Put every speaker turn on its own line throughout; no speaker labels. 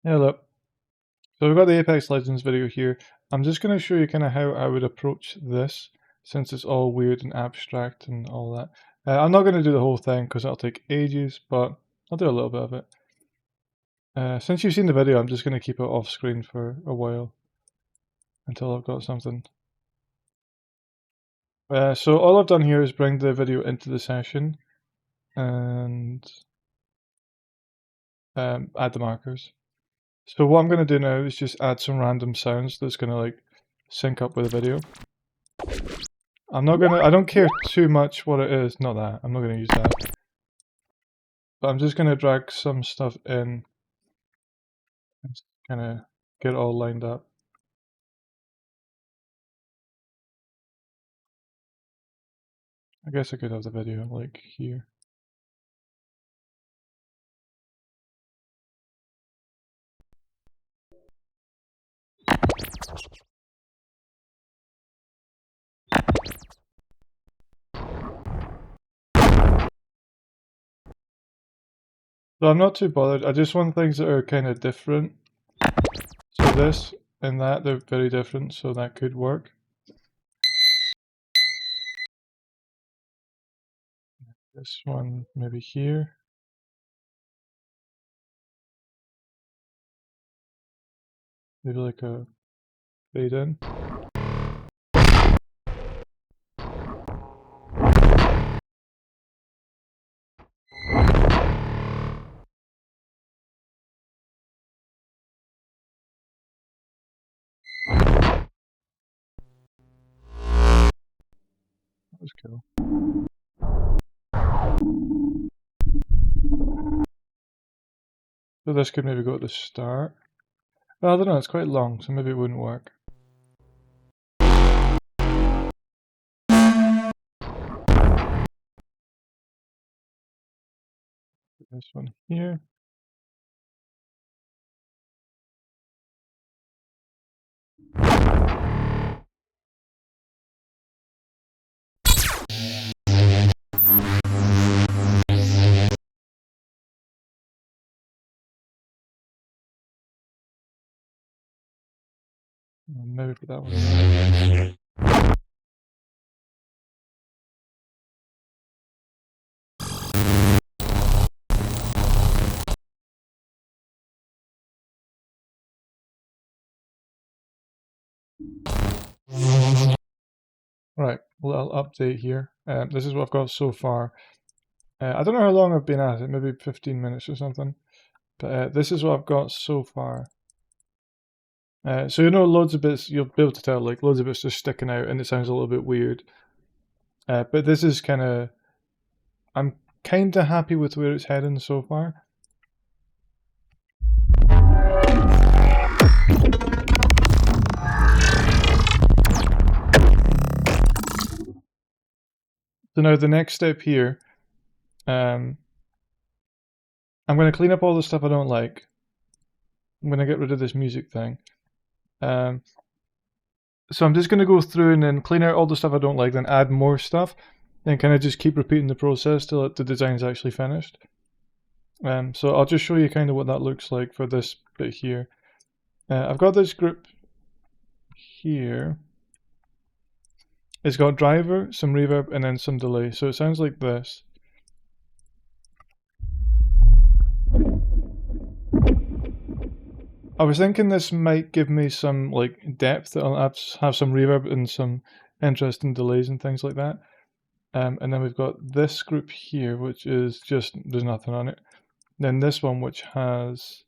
Hello. So we've got the Apex Legends video here. I'm just going to show you kind of how I would approach this, since it's all weird and abstract and all that. I'm not going to do the whole thing because it'll take ages, but I'll do a little bit of it. Since you've seen the video, I'm just going to keep it off screen for a while until I've got something. So all I've done here is bring the video into the session and add the markers. So what I'm going to do now is just add some random sounds that's going to like sync up with the video. I don't care too much what it is, not that, I'm not gonna use that. But I'm just gonna drag some stuff in and kinda get it all lined up. I guess I could have the video like here. So I'm not too bothered, I just want things that are kinda different. So this and that, they're very different, so that could work. This one maybe here. Maybe like a fade in. That was cool. So this could maybe go at the start. Well, I don't know, it's quite long, so maybe it wouldn't work. This one here. Maybe put that one. Right, little update here. This is what I've got so far. I don't know how long I've been at it, maybe 15 minutes or something. But this is what I've got so far. So you know, loads of bits, you'll be able to tell, like loads of bits just sticking out and it sounds a little bit weird. But this is kind of, I'm kind of happy with where it's heading so far. So now the next step here, I'm going to clean up all the stuff I don't like. I'm going to get rid of this music thing. So I'm just going to go through and then clean out all the stuff I don't like, then add more stuff, and kind of just keep repeating the process till the design's actually finished. So I'll just show you kind of what that looks like for this bit here. I've got this group here. It's got driver, some reverb, and then some delay. So it sounds like this. I was thinking this might give me some like depth. I'll have some reverb and some interesting delays and things like that. And then we've got this group here, which is just, there's nothing on it. Then this one, which has,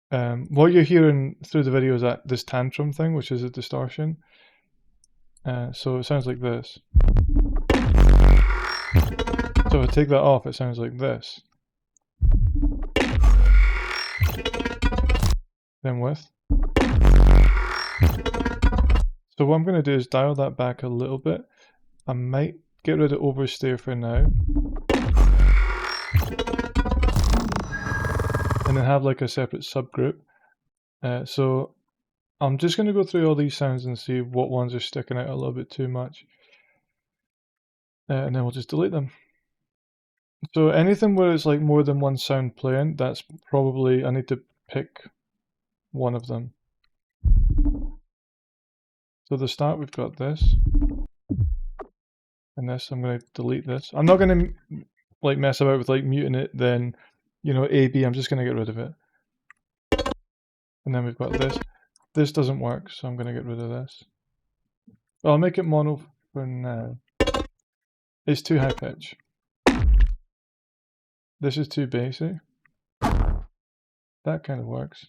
what you're hearing through the video is that this tantrum thing, which is a distortion. So it sounds like this. So if I take that off, it sounds like this. Then with. So what I'm going to do is dial that back a little bit. I might get rid of overstay for now. And then have like a separate subgroup. So I'm just going to go through all these sounds and see what ones are sticking out a little bit too much. And then we'll just delete them. So anything where it's like more than one sound playing, that's probably, I need to pick one of them. So the start, we've got this. And this, I'm going to delete this. I'm not going to like mess about with like muting it, then, you know, A, B, I'm just going to get rid of it. And then we've got this. This doesn't work, so I'm going to get rid of this. Well, I'll make it mono for now. It's too high pitch. This is too basic. That kind of works.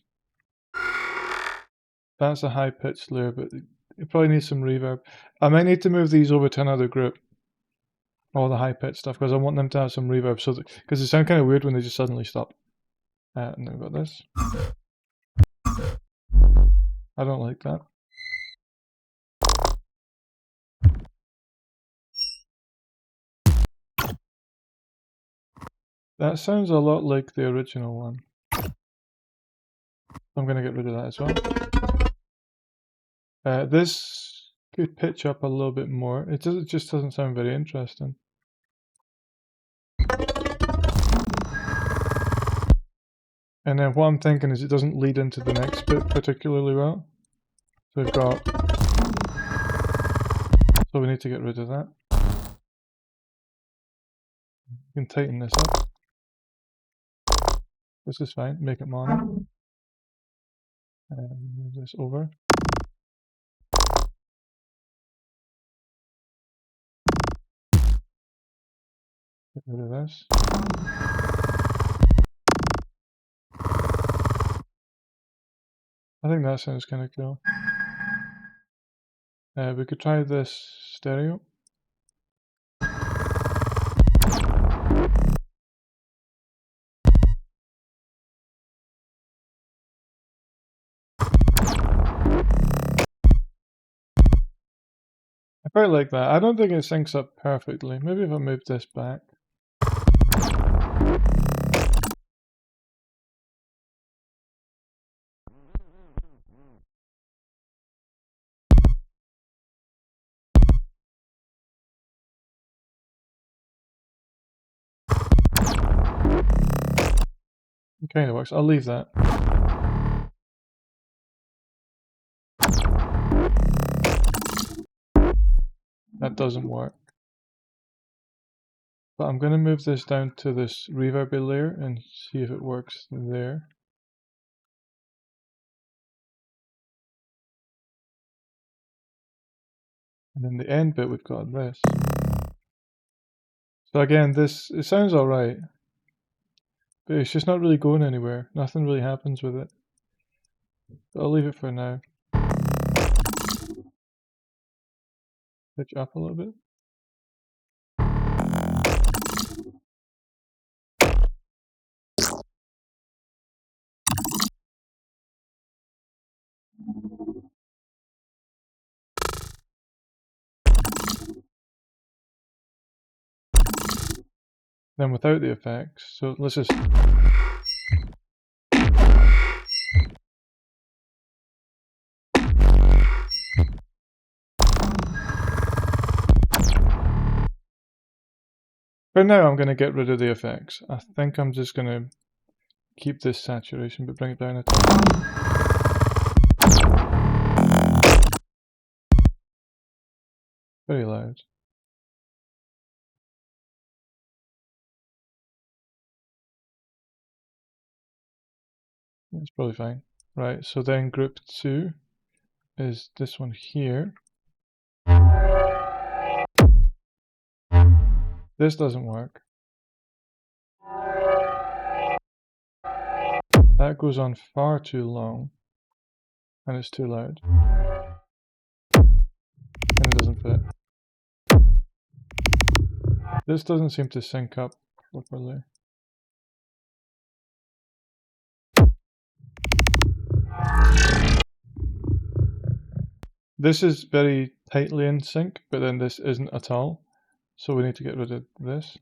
That's a high pitched layer, but it probably needs some reverb. I might need to move these over to another group. All the high pitched stuff, because I want them to have some reverb, so because they sound kind of weird when they just suddenly stop. And then we've got this. I don't like that. That sounds a lot like the original one. I'm going to get rid of that as well. This could pitch up a little bit more. It just doesn't sound very interesting. And then what I'm thinking is it doesn't lead into the next bit particularly well. So we've got... So we need to get rid of that. You can tighten this up. This is fine. Make it mono. And move this over. Get rid of this. I think that sounds kind of cool. We could try this stereo. I quite like that. I don't think it syncs up perfectly. Maybe if I move this back. It kind of works. I'll leave that. That doesn't work. But I'm going to move this down to this reverb layer and see if it works there. And in the end bit, we've got this. So again, this, it sounds alright, but it's just not really going anywhere. Nothing really happens with it. But I'll leave it for now. Pitch up a little bit. Then without the effects, so let's just... For now, I'm going to get rid of the effects. I think I'm just going to keep this saturation, but bring it down a touch. Very loud. That's probably fine. Right, so then group 2 is this one here. This doesn't work. That goes on far too long, and it's too loud. And it doesn't fit. This doesn't seem to sync up properly. This is very tightly in sync, but then this isn't at all. So we need to get rid of this.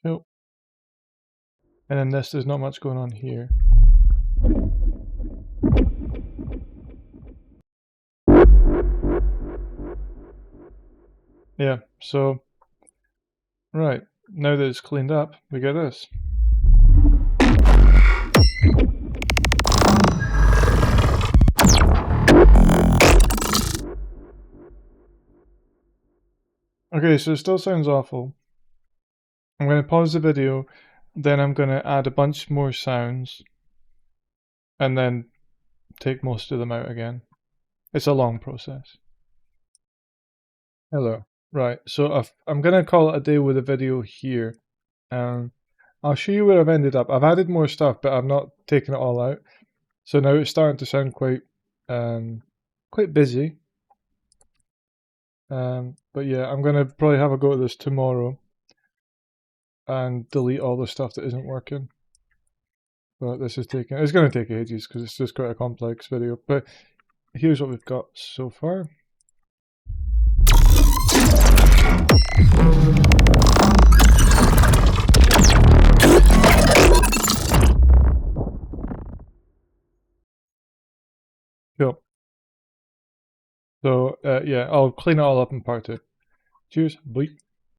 Cool. And then this, there's not much going on here. Yeah, so, right, now that it's cleaned up, we get this. Okay, so it still sounds awful. I'm going to pause the video, then I'm going to add a bunch more sounds, and then take most of them out again. It's a long process. Hello. Right, so I'm going to call it a day with a video here. I'll show you where I've ended up. I've added more stuff, but I've not taken it all out. So now it's starting to sound quite busy. But yeah, I'm going to probably have a go at this tomorrow and delete all the stuff that isn't working. But this is it's going to take ages because it's just quite a complex video. But here's what we've got so far. Cool. So yeah, I'll clean it all up in part 2. Cheers. Bye.